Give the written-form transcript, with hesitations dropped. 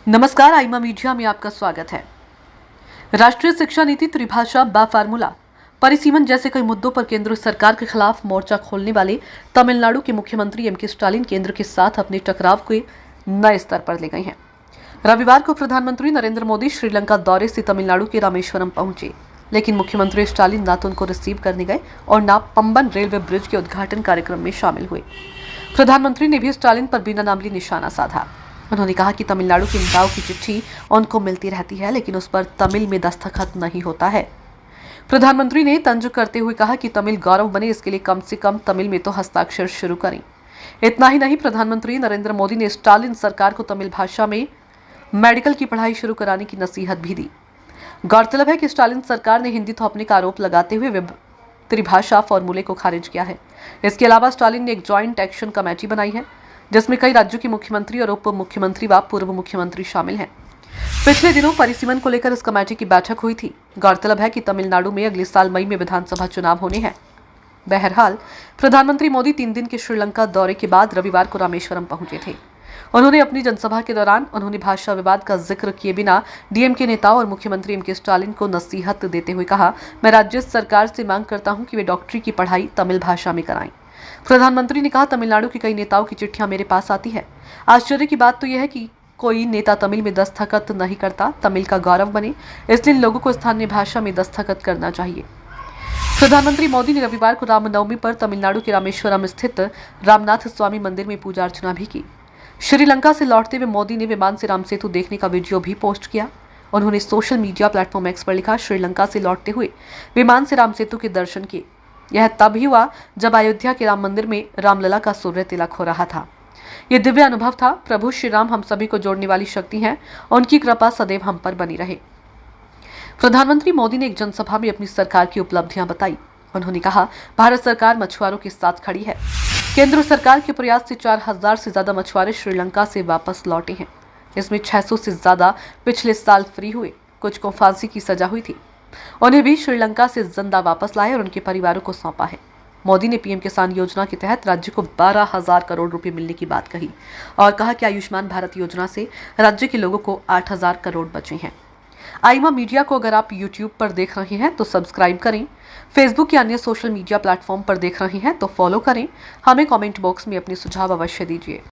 नमस्कार, आईमा मीडिया में आपका स्वागत है। राष्ट्रीय शिक्षा नीति, त्रिभाषा, बा फार्मूला, परिसीमन जैसे कई मुद्दों पर केंद्र सरकार के खिलाफ मोर्चा खोलने वाले तमिलनाडु के मुख्यमंत्री एम.के. स्टालिन केंद्र के साथ अपने टकराव के नए स्तर पर ले गए हैं। रविवार को प्रधानमंत्री नरेंद्र मोदी श्रीलंका दौरे से तमिलनाडु के रामेश्वरम पहुंचे, लेकिन मुख्यमंत्री स्टालिन ना तो उनको रिसीव करने गए और ना पंबन रेलवे ब्रिज के उद्घाटन कार्यक्रम में शामिल हुए। प्रधानमंत्री ने भी स्टालिन पर बिना नामली निशाना साधा। उन्होंने कहा कि तमिलनाडु के नेताओं की चिट्ठी उनको मिलती रहती है, लेकिन उस पर तमिल में दस्तखत नहीं होता है। प्रधानमंत्री ने तंज करते हुए कहा कि तमिल गौरव बने, इसके लिए कम से कम तमिल में तो हस्ताक्षर शुरू करें। इतना ही नहीं, प्रधानमंत्री नरेंद्र मोदी ने स्टालिन सरकार को तमिल भाषा में मेडिकल की पढ़ाई शुरू कराने की नसीहत भी दी। गौरतलब है कि स्टालिन सरकार ने हिंदी थोपने का आरोप लगाते हुए त्रिभाषा फॉर्मूले को खारिज किया है। इसके अलावा स्टालिन ने एक ज्वाइंट एक्शन कमेटी बनाई है, जिसमें कई राज्यों के मुख्यमंत्री और उप मुख्यमंत्री व पूर्व मुख्यमंत्री शामिल हैं। पिछले दिनों परिसीमन को लेकर इस कमेटी की बैठक हुई थी। गौरतलब है कि तमिलनाडु में अगले साल मई में विधानसभा चुनाव होने हैं। बहरहाल, प्रधानमंत्री मोदी 3 दिन के श्रीलंका दौरे के बाद रविवार को रामेश्वरम पहुंचे थे। उन्होंने अपनी जनसभा के दौरान भाषा विवाद का जिक्र किए बिना डीएमके नेताओं और मुख्यमंत्री एम.के. स्टालिन को नसीहत देते हुए कहा, मैं राज्य सरकार से मांग करता हूं कि वे डॉक्टरी की पढ़ाई तमिल भाषा में कराएं। प्रधानमंत्री ने कहा, तमिलनाडु के कई नेताओं की चिट्ठियां मेरे पास आती है। आश्चर्य की बात तो यह है कि कोई नेता तमिल में दस्तखत नहीं करता। तमिल का गौरव बने, इसलिए इन लोगों को स्थानीय भाषा में दस्तखत करना चाहिए। प्रधानमंत्री मोदी ने रविवार को रामनवमी पर तमिलनाडु के रामेश्वरम स्थित रामनाथ स्वामी मंदिर में पूजा अर्चना भी की। श्रीलंका से लौटते हुए मोदी ने विमान से राम सेतु देखने का वीडियो भी पोस्ट किया। उन्होंने सोशल मीडिया प्लेटफॉर्म एक्स पर लिखा, श्रीलंका से लौटते हुए विमान से राम सेतु के दर्शन किए। यह तब ही हुआ जब अयोध्या के राम मंदिर में रामलला का सूर्य तिलक हो रहा था। यह दिव्य अनुभव था। प्रभु श्री राम हम सभी को जोड़ने वाली शक्ति हैं, उनकी कृपा सदैव हम पर बनी रहे। प्रधानमंत्री मोदी ने एक जनसभा में अपनी सरकार की उपलब्धियां बताई। उन्होंने कहा, भारत सरकार मछुआरों के साथ खड़ी है। केंद्र सरकार के प्रयास से 4000 से ज्यादा मछुआरे श्रीलंका से वापस लौटे हैं। इसमें 600 से ज्यादा पिछले साल फ्री हुए, कुछ को फांसी की सजा हुई थी। उन्हें भी श्रीलंका से जिंदा वापस लाए और उनके परिवारों को सौंपा है। मोदी ने पीएम किसान योजना के तहत राज्य को 12,000 करोड़ रुपए मिलने की बात कही और कहा कि आयुष्मान भारत योजना से राज्य के लोगों को 8,000 करोड़ बचे हैं। आईमा मीडिया को अगर आप यूट्यूब पर देख रहे हैं तो सब्सक्राइब करें, फेसबुक या अन्य सोशल मीडिया प्लेटफॉर्म पर देख रहे हैं तो फॉलो करें। हमें कमेंट बॉक्स में अपने सुझाव अवश्य दीजिए।